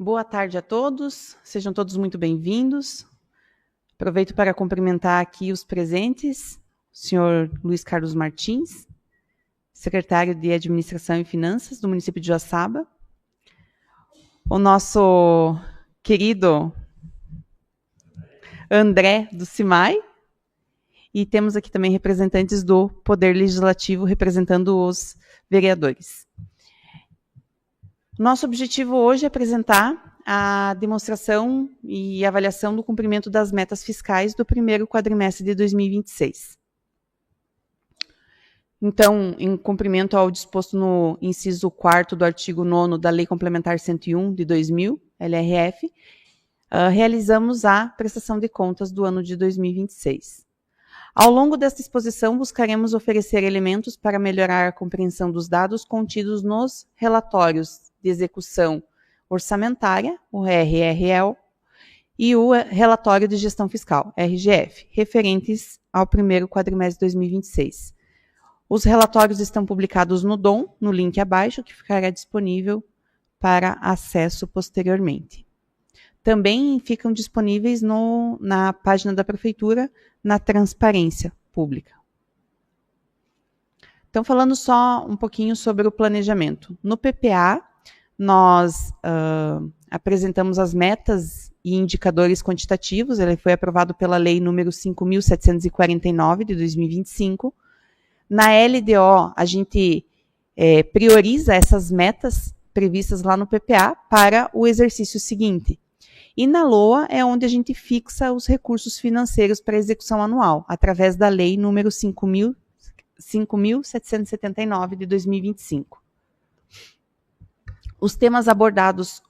Boa tarde a todos, sejam todos muito bem-vindos. Aproveito para cumprimentar aqui os presentes, o senhor Luiz Carlos Martins, secretário de Administração e Finanças do município de Joaçaba, o nosso querido André do CIMAI, e temos aqui também representantes do Poder Legislativo representando os vereadores. Nosso objetivo hoje é apresentar a demonstração e avaliação do cumprimento das metas fiscais do primeiro quadrimestre de 2026. Então, em cumprimento ao disposto no inciso 4º do artigo 9º da Lei Complementar 101 de 2000, LRF, realizamos a prestação de contas do ano de 2026. Ao longo desta exposição, buscaremos oferecer elementos para melhorar a compreensão dos dados contidos nos relatórios de execução orçamentária, o RRL, e o relatório de gestão fiscal, RGF, referentes ao primeiro quadrimestre de 2026. Os relatórios estão publicados no DOM, no link abaixo, que ficará disponível para acesso posteriormente. Também ficam disponíveis na página da Prefeitura, na transparência pública. Então, falando só um pouquinho sobre o planejamento. No PPA, nós apresentamos as metas e indicadores quantitativos. Ele foi aprovado pela Lei número 5.749, de 2025. Na LDO, a gente prioriza essas metas previstas lá no PPA para o exercício seguinte. E na LOA é onde a gente fixa os recursos financeiros para execução anual, através da Lei número 5.779, de 2025. Os temas abordados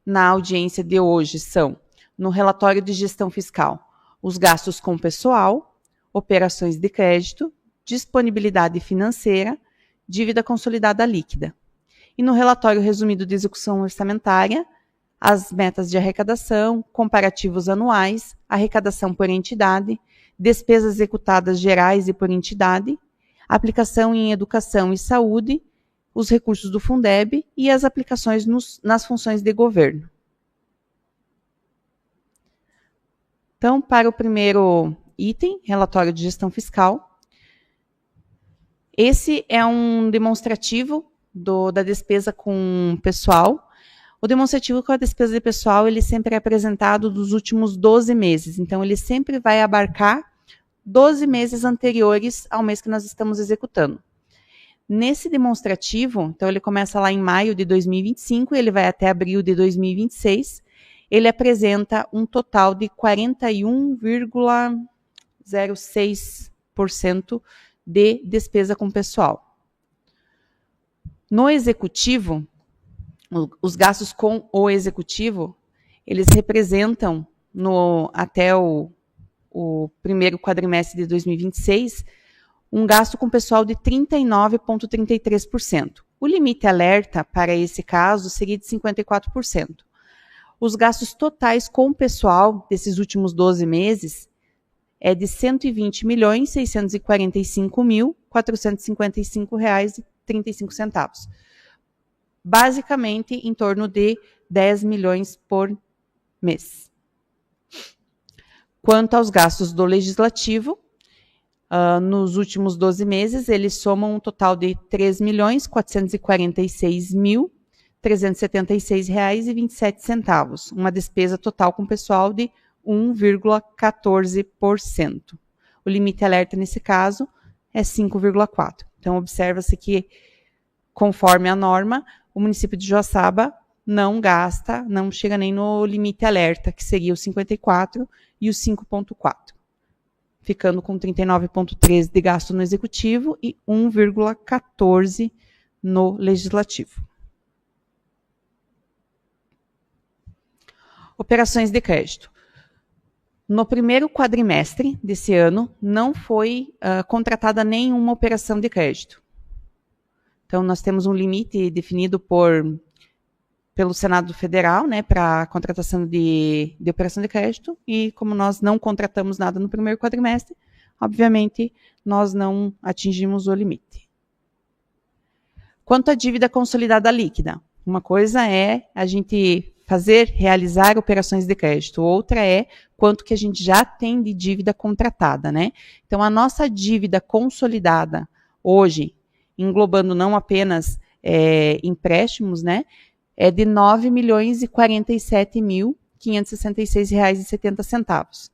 na audiência de hoje são, no relatório de gestão fiscal, os gastos com pessoal, operações de crédito, disponibilidade financeira, dívida consolidada líquida. E no relatório resumido de execução orçamentária, as metas de arrecadação, comparativos anuais, arrecadação por entidade, despesas executadas gerais e por entidade, aplicação em educação e saúde, os recursos do Fundeb e as aplicações nas funções de governo. Então, para o primeiro item, relatório de gestão fiscal, esse é um demonstrativo da despesa com pessoal. O demonstrativo com a despesa de pessoal, ele sempre é apresentado dos últimos 12 meses. Então, ele sempre vai abarcar 12 meses anteriores ao mês que nós estamos executando. Nesse demonstrativo, então ele começa lá em maio de 2025 e ele vai até abril de 2026, ele apresenta um total de 41,06% de despesa com pessoal. No executivo, os gastos com o executivo, eles representam, até o primeiro quadrimestre de 2026, um gasto com pessoal de 39,33%. O limite alerta para esse caso seria de 54%. Os gastos totais com pessoal desses últimos 12 meses é de R$ 120.645.455,35. Basicamente, em torno de 10 milhões por mês. Quanto aos gastos do Legislativo, nos últimos 12 meses, eles somam um total de R$ 3.446.376,27, uma despesa total com pessoal de 1,14%. O limite alerta, nesse caso, é 5,4%. Então, observa-se que, conforme a norma, o município de Joaçaba não gasta, não chega nem no limite alerta, que seria o 54% e o 5,4%. Ficando com 39,13% de gasto no executivo e 1,14% no legislativo. Operações de crédito. No primeiro quadrimestre desse ano, não foi contratada nenhuma operação de crédito. Então, nós temos um limite definido pelo Senado Federal, né, para a contratação de operação de crédito, e como nós não contratamos nada no primeiro quadrimestre, obviamente, nós não atingimos o limite. Quanto à dívida consolidada líquida, uma coisa é a gente realizar operações de crédito. Outra é quanto que a gente já tem de dívida contratada, né? Então, a nossa dívida consolidada hoje, englobando não apenas empréstimos, né? É de R$ 9.047.566,70.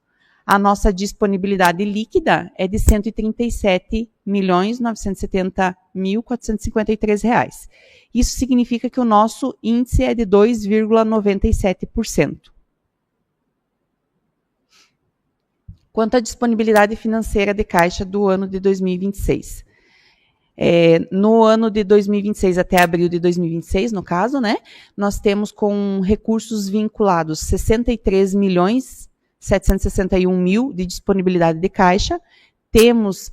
A nossa disponibilidade líquida é de R$ 137.970.453. Isso significa que o nosso índice é de 2,97%. Quanto à disponibilidade financeira de caixa do ano de 2026. No ano de 2026 até abril de 2026, no caso, né, nós temos com recursos vinculados 63.761.000 de disponibilidade de caixa, temos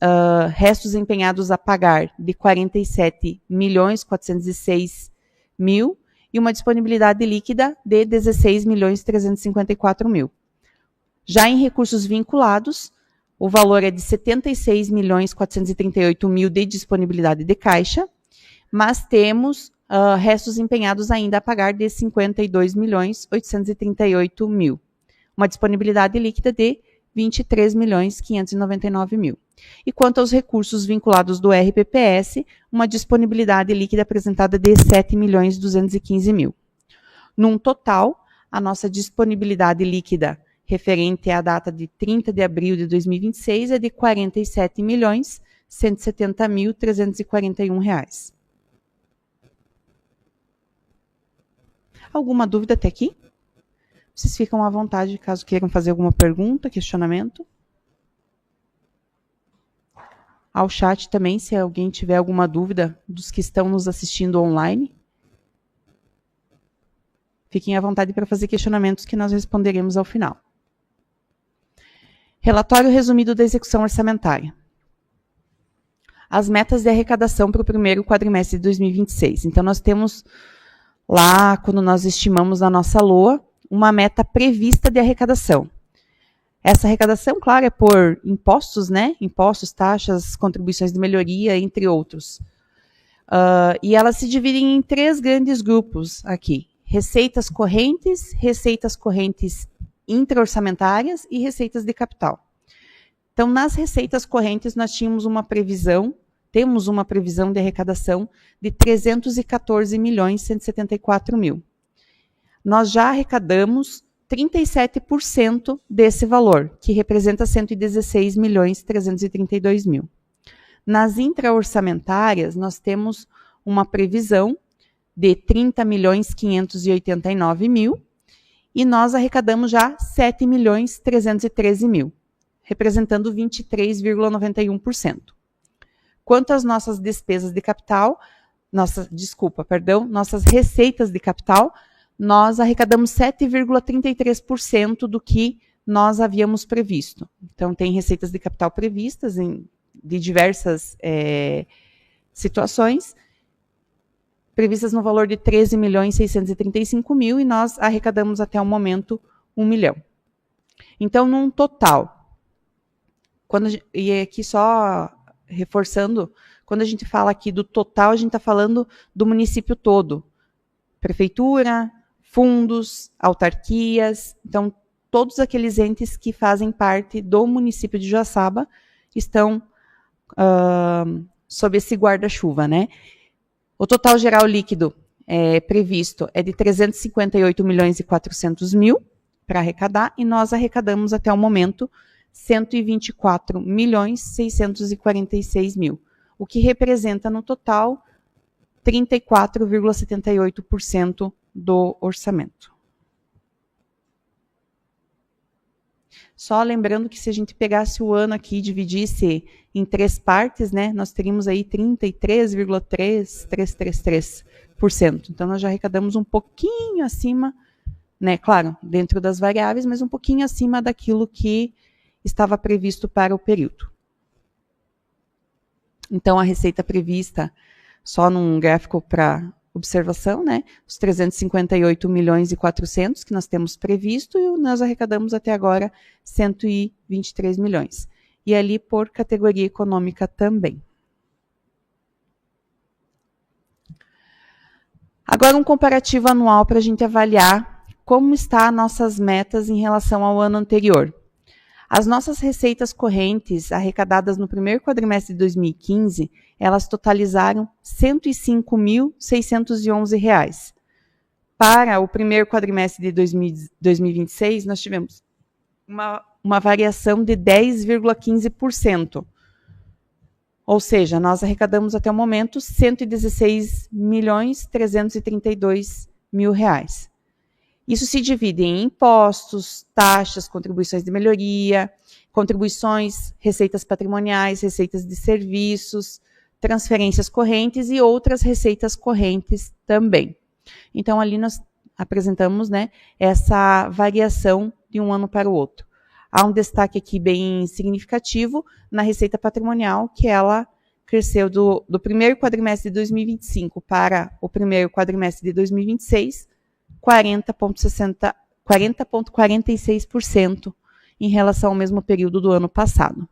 restos empenhados a pagar de 47.406.000 e uma disponibilidade líquida de 16.354.000. Já em recursos vinculados, o valor é de 76.438.000 de disponibilidade de caixa, mas temos restos empenhados ainda a pagar de 52.838.000. Uma disponibilidade líquida de 23.599.000. E quanto aos recursos vinculados do RPPS, uma disponibilidade líquida apresentada de 7.215.000. Num total, a nossa disponibilidade líquida referente à data de 30 de abril de 2026 é de R$ 47.170.341. Alguma dúvida até aqui? Vocês ficam à vontade caso queiram fazer alguma pergunta, questionamento. Ao chat também, se alguém tiver alguma dúvida dos que estão nos assistindo online. Fiquem à vontade para fazer questionamentos que nós responderemos ao final. Relatório resumido da execução orçamentária. As metas de arrecadação para o primeiro quadrimestre de 2026. Então, nós temos lá, quando nós estimamos a nossa LOA, uma meta prevista de arrecadação. Essa arrecadação, claro, é por impostos, né? Impostos, taxas, contribuições de melhoria, entre outros. E elas se dividem em 3 grandes grupos aqui. Receitas correntes intra-orçamentárias e receitas de capital. Então, nas receitas correntes, nós temos uma previsão de arrecadação de 314.174.000. Nós já arrecadamos 37% desse valor, que representa 116.332.000. Nas intra-orçamentárias, nós temos uma previsão de 30.589.000 e nós arrecadamos já 7.313.000, representando 23,91%. Quanto às nossas despesas de capital, nossas receitas de capital, nós arrecadamos 7,33% do que nós havíamos previsto. Então, tem receitas de capital previstas de diversas situações, previstas no valor de 13.635.000 e nós arrecadamos até o momento 1 milhão. Então, num total, e aqui só reforçando, quando a gente fala aqui do total, a gente está falando do município todo. Prefeitura, fundos, autarquias, então todos aqueles entes que fazem parte do município de Joaçaba estão sob esse guarda-chuva, né? O total geral líquido previsto é de 358.400.000 para arrecadar e nós arrecadamos até o momento 124.646.000, o que representa no total 34,78% do orçamento. Só lembrando que se a gente pegasse o ano aqui e dividisse em 3 partes, né, nós teríamos aí 33,333%. Então, nós já arrecadamos um pouquinho acima, né, claro, dentro das variáveis, mas um pouquinho acima daquilo que estava previsto para o período. Então, a receita prevista, só num gráfico para observação, né, os 358.400.000 que nós temos previsto e nós arrecadamos até agora 123 milhões. E ali por categoria econômica também. Agora um comparativo anual para a gente avaliar como estão nossas metas em relação ao ano anterior? As nossas receitas correntes arrecadadas no primeiro quadrimestre de 2015, elas totalizaram R$ 105.611. Para o primeiro quadrimestre de 2026, nós tivemos uma variação de 10,15%. Ou seja, nós arrecadamos até o momento R$ 116.332.000. Isso se divide em impostos, taxas, contribuições de melhoria, contribuições, receitas patrimoniais, receitas de serviços, transferências correntes e outras receitas correntes também. Então, ali nós apresentamos, né, essa variação de um ano para o outro. Há um destaque aqui bem significativo na receita patrimonial, que ela cresceu do primeiro quadrimestre de 2025 para o primeiro quadrimestre de 2026, 40,46% em relação ao mesmo período do ano passado.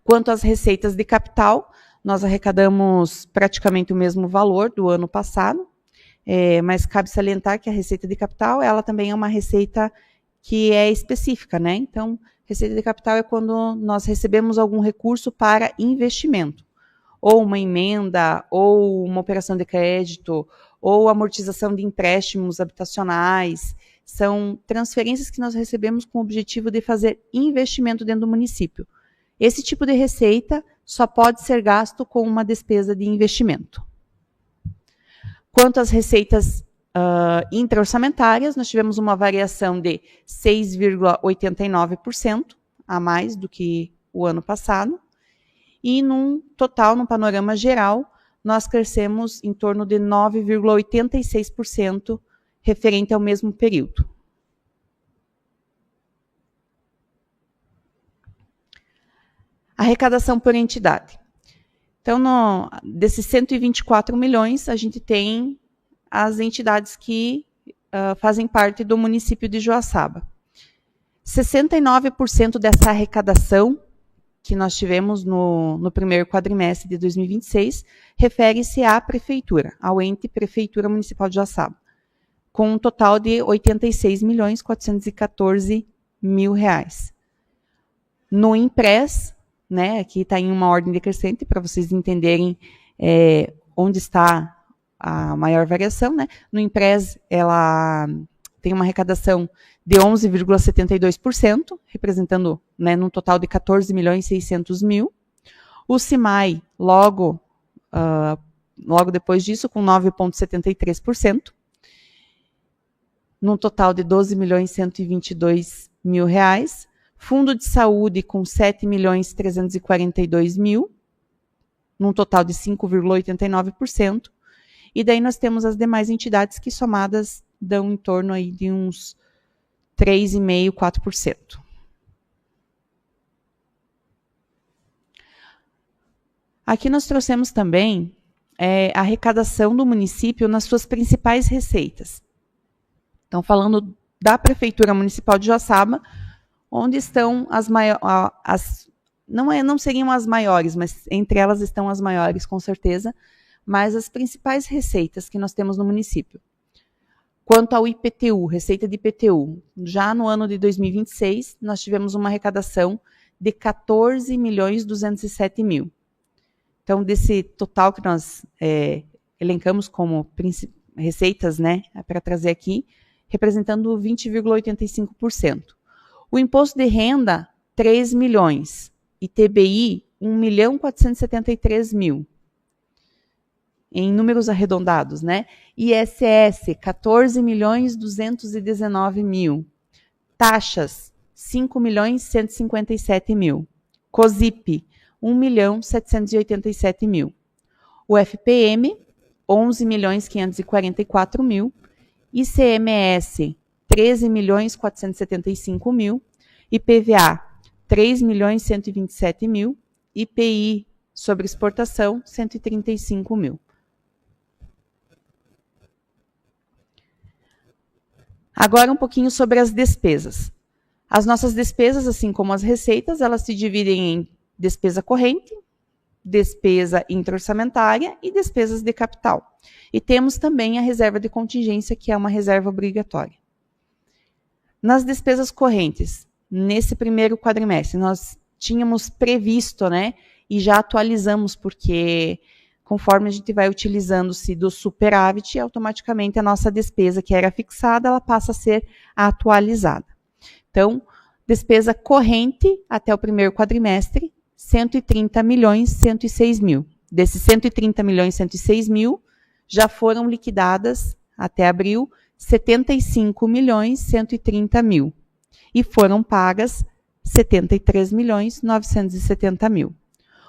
Quanto às receitas de capital, nós arrecadamos praticamente o mesmo valor do ano passado, mas cabe salientar que a receita de capital, ela também é uma receita que é específica, né? Então, receita de capital é quando nós recebemos algum recurso para investimento, ou uma emenda, ou uma operação de crédito, ou amortização de empréstimos habitacionais. São transferências que nós recebemos com o objetivo de fazer investimento dentro do município. Esse tipo de receita só pode ser gasto com uma despesa de investimento. Quanto às receitas intra-orçamentárias, nós tivemos uma variação de 6,89% a mais do que o ano passado. E num total, num panorama geral, nós crescemos em torno de 9,86% referente ao mesmo período. Arrecadação por entidade. Então, desses 124 milhões, a gente tem as entidades que fazem parte do município de Joaçaba. 69% dessa arrecadação que nós tivemos no primeiro quadrimestre de 2026 refere-se à prefeitura, ao ente Prefeitura Municipal de Joaçaba, com um total de R$ 86.414.000. No Impress, né, aqui está em uma ordem decrescente para vocês entenderem onde está a maior variação, né? No Impress, ela tem uma arrecadação de 11,72%, representando, né, num total de 14.600.000. O CIMAI, logo depois disso, com 9,73%, num total de 12.122.000. Fundo de Saúde, com 7.342.000, num total de 5,89%. E daí nós temos as demais entidades que somadas dão em torno aí de uns 3,5%, 4%. Aqui nós trouxemos também a arrecadação do município nas suas principais receitas. Então, falando da Prefeitura Municipal de Joaçaba, onde estão as maiores, não seriam as maiores, mas entre elas estão as maiores, com certeza, mas as principais receitas que nós temos no município. Quanto ao IPTU, receita de IPTU, já no ano de 2026, nós tivemos uma arrecadação de 14.207.000. Então, desse total que nós elencamos como receitas, né, para trazer aqui, representando 20,85%. O imposto de renda, 3 milhões. ITBI, 1.473.000. Em números arredondados, né? ISS, 14.219.000. Taxas, 5.157.000. COSIP, 1.787.000. O FPM, 11.544.000. ICMS, 13.475.000. IPVA, 3.127.000. IPI sobre exportação, 135.000. Agora um pouquinho sobre as despesas. As nossas despesas, assim como as receitas, elas se dividem em despesa corrente, despesa intra-orçamentária e despesas de capital. E temos também a reserva de contingência, que é uma reserva obrigatória. Nas despesas correntes, nesse primeiro quadrimestre, nós tínhamos previsto, né, e já atualizamos, porque conforme a gente vai utilizando-se do superávit, automaticamente a nossa despesa que era fixada, ela passa a ser atualizada. Então, despesa corrente até o primeiro quadrimestre, 130 milhões 106 mil. Desses 130 milhões 106 mil, já foram liquidadas até abril 75 milhões 130 mil. E foram pagas 73 milhões 970 mil.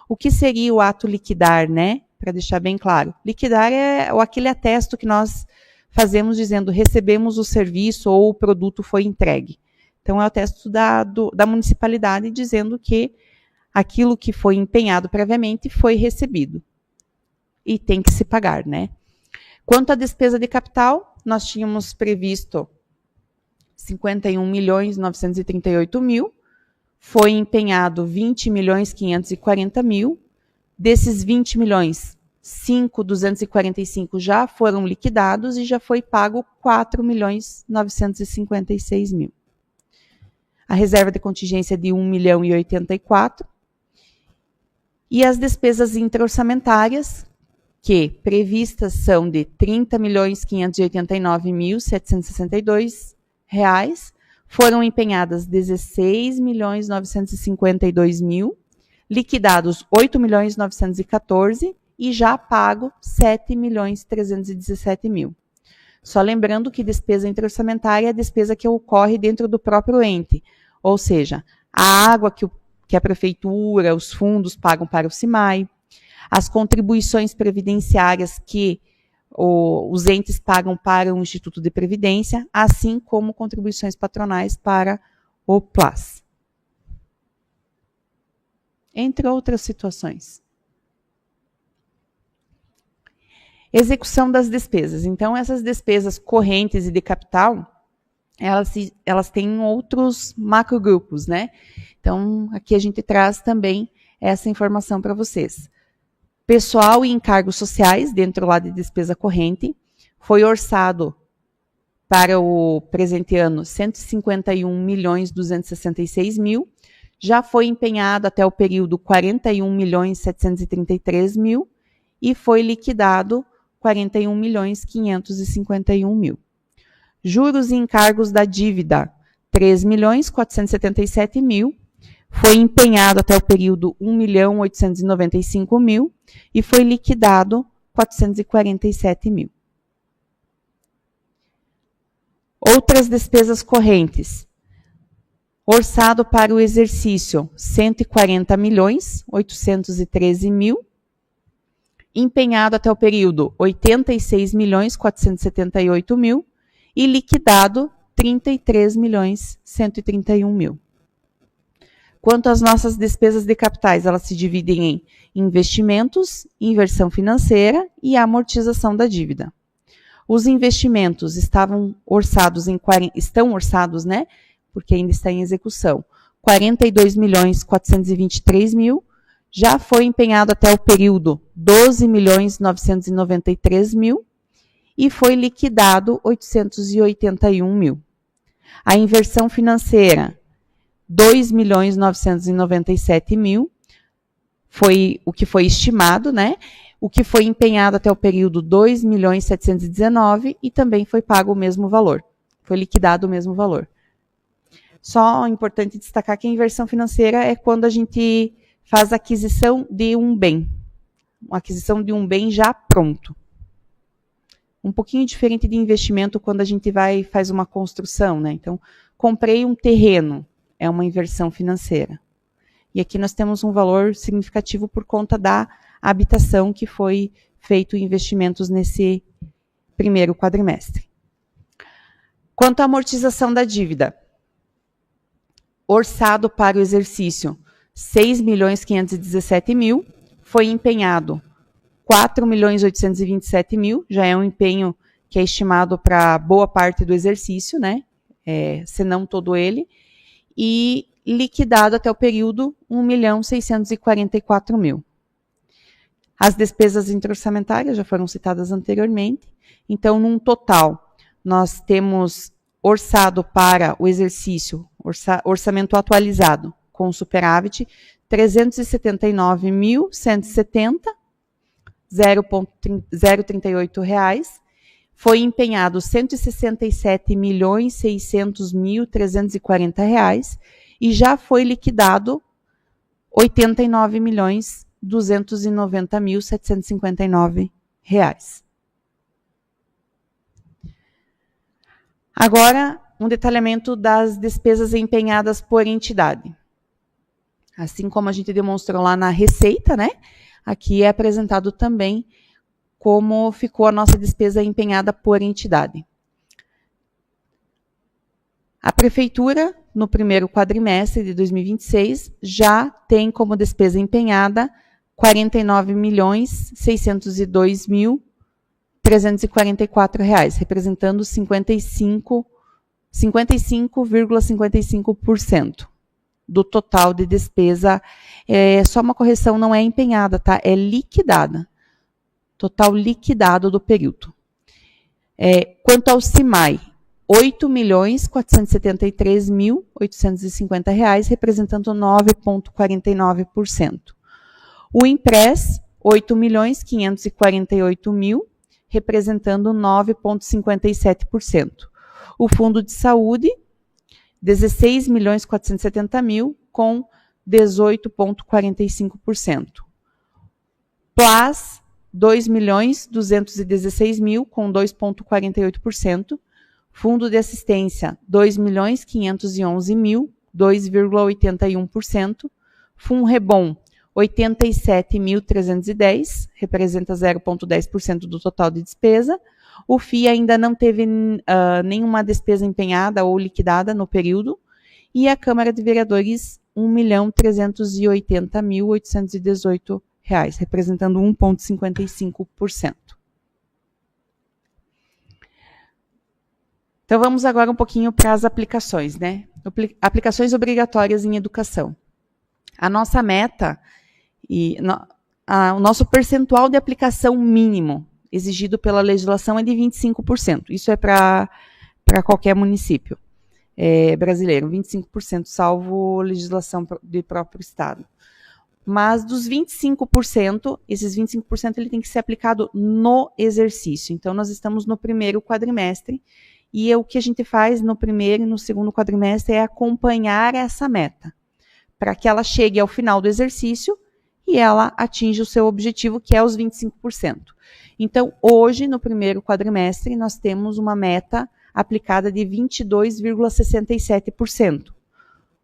O que seria o ato liquidar, né? Para deixar bem claro. Liquidar é aquele atesto que nós fazemos dizendo recebemos o serviço ou o produto foi entregue. Então, é o atesto da municipalidade dizendo que aquilo que foi empenhado previamente foi recebido. E tem que se pagar, né? Quanto à despesa de capital, nós tínhamos previsto 51 milhões 938 mil, foi empenhado 20 milhões 540 mil, desses 20 milhões, 5.245 já foram liquidados e já foi pago 4 milhões 956 mil. A reserva de contingência é de 1 milhão e 84. E as despesas intra-orçamentárias, que previstas são de 30 milhões 589 mil 762 reais, foram empenhadas 16 milhões 952 mil, liquidados 8 milhões 914 e já pago 7 milhões 317 mil. Só lembrando que despesa intra-orçamentária é a despesa que ocorre dentro do próprio ente, ou seja, a água que a prefeitura, os fundos pagam para o CIMAI, as contribuições previdenciárias que os entes pagam para o Instituto de Previdência, assim como contribuições patronais para o PLAS. Entre outras situações. Execução das despesas. Então, essas despesas correntes e de capital, elas têm outros macrogrupos, né? Então, aqui a gente traz também essa informação para vocês. Pessoal e encargos sociais, dentro lá de despesa corrente, foi orçado para o presente ano 151 milhões 266 mil, já foi empenhado até o período 41 milhões 733 mil e foi liquidado 41 milhões 551 mil. Juros e encargos da dívida, 3 milhões 477 mil, foi empenhado até o período 1 milhão 895 mil e foi liquidado 447 mil. Outras despesas correntes. Orçado para o exercício, 140 milhões 813 mil. Empenhado até o período, 86 milhões 478 mil. E liquidado, 33 milhões 131 mil. Quanto às nossas despesas de capitais, elas se dividem em investimentos, inversão financeira e amortização da dívida. Os investimentos estão orçados, né? Porque ainda está em execução. 42 milhões 423 mil, já foi empenhado até o período 12 milhões 993 mil e foi liquidado 881 mil. A inversão financeira, 2 milhões 997 mil, foi o que foi estimado, né? O que foi empenhado até o período 2 milhões 719 e também foi pago o mesmo valor. Foi liquidado o mesmo valor. Só importante destacar que a inversão financeira é quando a gente faz a aquisição de um bem. Uma aquisição de um bem já pronto. Um pouquinho diferente de investimento quando a gente faz uma construção, né? Então, comprei um terreno, é uma inversão financeira. E aqui nós temos um valor significativo por conta da habitação que foi feito investimentos nesse primeiro quadrimestre. Quanto à amortização da dívida, orçado para o exercício 6 milhões 517 mil, foi empenhado 4 milhões 827 mil, já é um empenho que é estimado para boa parte do exercício, né? Se não todo ele, e liquidado até o período 1 milhão 644 mil. As despesas interorçamentárias já foram citadas anteriormente. Então, num total, nós temos orçado para o exercício, orçamento atualizado com superávit, 379.170,038 reais. Foi empenhado 167.600.340 reais e já foi liquidado 89.290.759 reais. Agora, um detalhamento das despesas empenhadas por entidade. Assim como a gente demonstrou lá na receita, né? Aqui é apresentado também como ficou a nossa despesa empenhada por entidade. A Prefeitura, no primeiro quadrimestre de 2026, já tem como despesa empenhada R$ 49.602.344, representando 55,55% do total de despesa. Só uma correção, não é empenhada, tá? É liquidada. Total liquidado do período. Quanto ao CIMAI, R$ 8.473.850, representando 9,49%. O IMPRES, R$ 8.548.000, representando 9,57%. O Fundo de Saúde, R$ 16.470.000, com 18,45%. PLAS, R$ 2.216.000, com 2,48%. Fundo de Assistência, R$ 2.511.000, 2,81%. FUNREBOM, R$ 87.310, representa 0,10% do total de despesa. O FII ainda não teve nenhuma despesa empenhada ou liquidada no período. E a Câmara de Vereadores, R$ 1.380.818, representando 1,55%. Então, vamos agora um pouquinho para as aplicações, né? Aplicações obrigatórias em educação. A nossa meta o nosso percentual de aplicação mínimo exigido pela legislação é de 25%. Isso é para qualquer município brasileiro, 25%, salvo legislação de próprio estado. Mas dos 25%, esses 25% ele tem que ser aplicado no exercício. Então, nós estamos no primeiro quadrimestre e o que a gente faz no primeiro e no segundo quadrimestre é acompanhar essa meta, para que ela chegue ao final do exercício e ela atinja o seu objetivo, que é os 25%. Então, hoje, no primeiro quadrimestre, nós temos uma meta aplicada de 22,67%.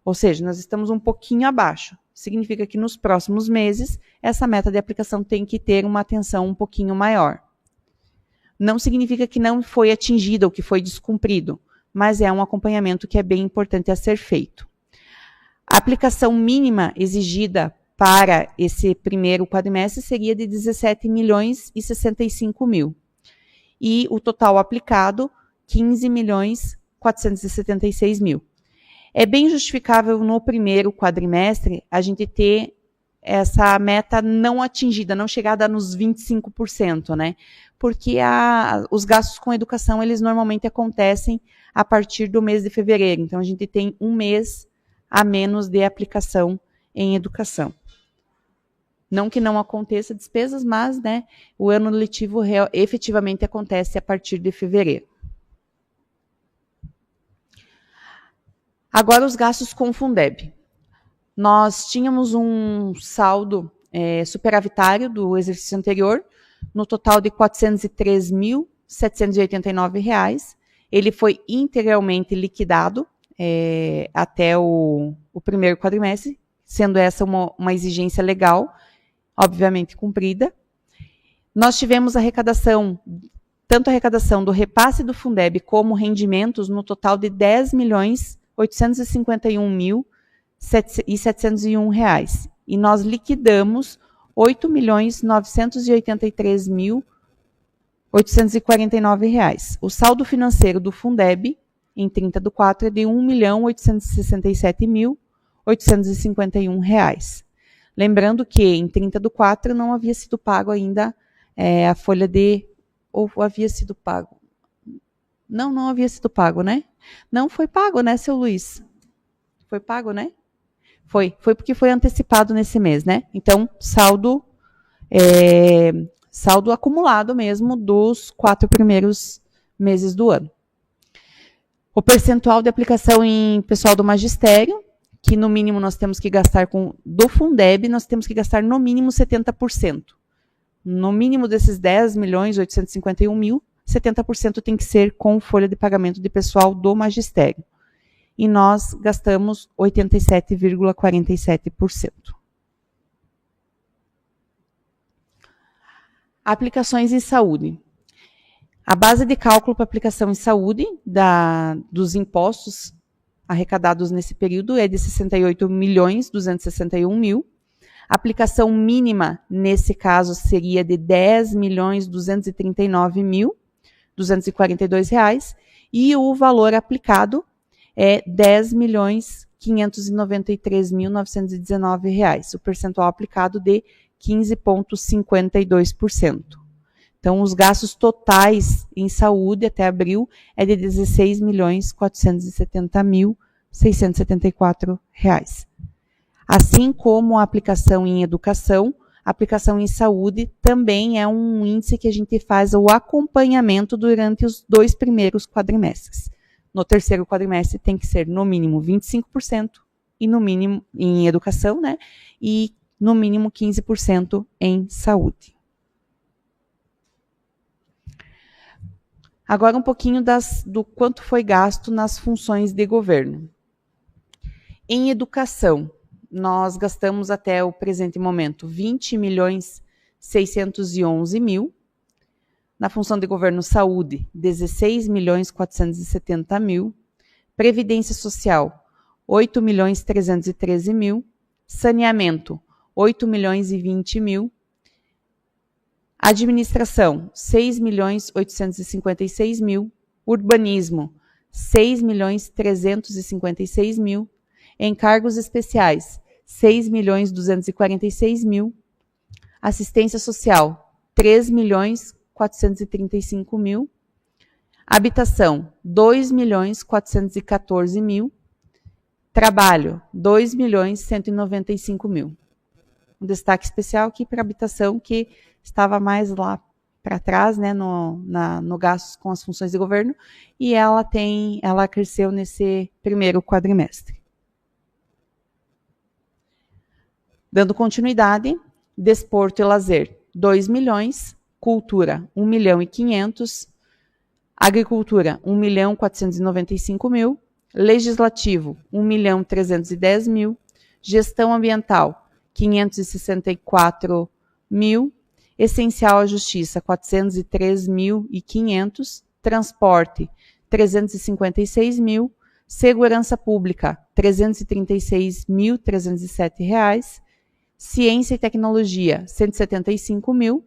Ou seja, nós estamos um pouquinho abaixo. Significa que nos próximos meses, essa meta de aplicação tem que ter uma atenção um pouquinho maior. Não significa que não foi atingido ou que foi descumprido, mas é um acompanhamento que é bem importante a ser feito. A aplicação mínima exigida para esse primeiro quadrimestre seria de 17.065.000. E o total aplicado, 15.476.000. É bem justificável no primeiro quadrimestre a gente ter essa meta não atingida, não chegada nos 25%, né? Porque os gastos com educação, eles normalmente acontecem a partir do mês de fevereiro. Então, a gente tem um mês a menos de aplicação em educação. Não que não aconteça despesas, mas, né, o ano letivo efetivamente acontece a partir de fevereiro. Agora, os gastos com o Fundeb. Nós tínhamos um saldo superavitário do exercício anterior, no total de R$ 403.789. Ele foi integralmente liquidado até o primeiro quadrimestre, sendo essa uma exigência legal, obviamente cumprida. Nós tivemos tanto a arrecadação do repasse do Fundeb como rendimentos no total de R$ 10.851.701. E nós liquidamos R$ 8.983.849. O saldo financeiro do Fundeb, em 30/4, é de R$ 1.867.851. Lembrando que em 30/4 não havia sido pago ainda a folha de... Ou havia sido pago? Não havia sido pago, né? Não foi pago, né, seu Luiz? Foi pago, né? Foi porque foi antecipado nesse mês, né? Então, saldo acumulado mesmo dos 4 primeiros meses do ano. O percentual de aplicação em pessoal do magistério, que no mínimo nós temos que gastar do Fundeb, nós temos que gastar no mínimo 70%. No mínimo desses 10.851.000, 70% tem que ser com folha de pagamento de pessoal do magistério. E nós gastamos 87,47%. Aplicações em saúde. A base de cálculo para aplicação em saúde dos impostos arrecadados nesse período é de 68.261.000. A aplicação mínima, nesse caso, seria de 10.239.242 reais. E o valor aplicado é 10.593.919 reais. O percentual aplicado de 15,52%. Então, os gastos totais em saúde até abril é de 16.470.674 reais. Assim como a aplicação em educação, a aplicação em saúde também é um índice que a gente faz o acompanhamento durante os 2 primeiros quadrimestres. No terceiro quadrimestre tem que ser no mínimo 25% e no mínimo em educação, né? E no mínimo 15% em saúde. Agora um pouquinho do quanto foi gasto nas funções de governo. Em educação, nós gastamos até o presente momento 20.611.000. Na função de governo saúde, 16.470.000. Previdência social, 8.313.000. Saneamento, 8.020.000. Administração, 6.856.000. Urbanismo, 6.356.000. Encargos especiais, 6.246.000. Assistência social, 3.435.000. Habitação, 2.414.000. Trabalho, 2.195.000. Um destaque especial aqui para a habitação, que estava mais lá para trás, né, no gastos com as funções de governo, e ela cresceu nesse primeiro quadrimestre. Dando continuidade, desporto e lazer, 2 milhões, cultura, 1.500.000, agricultura, 1.495.000, legislativo, 1.310.000, gestão ambiental, 564.000, essencial à justiça, 403.500, transporte, 356.000, segurança pública, 336.307 reais, ciência e tecnologia, 175.000,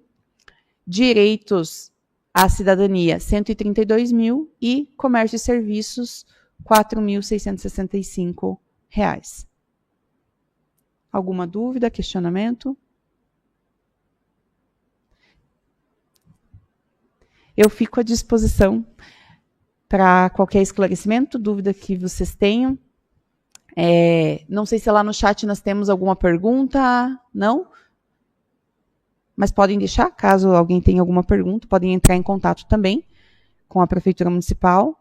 direitos à cidadania, 132.000 e comércio e serviços, 4.665 reais. Alguma dúvida, questionamento? Eu fico à disposição para qualquer esclarecimento, dúvida que vocês tenham. Não sei se lá no chat nós temos alguma pergunta, não? Mas podem deixar, caso alguém tenha alguma pergunta, podem entrar em contato também com a Prefeitura Municipal.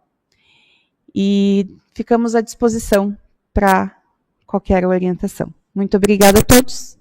E ficamos à disposição para qualquer orientação. Muito obrigada a todos.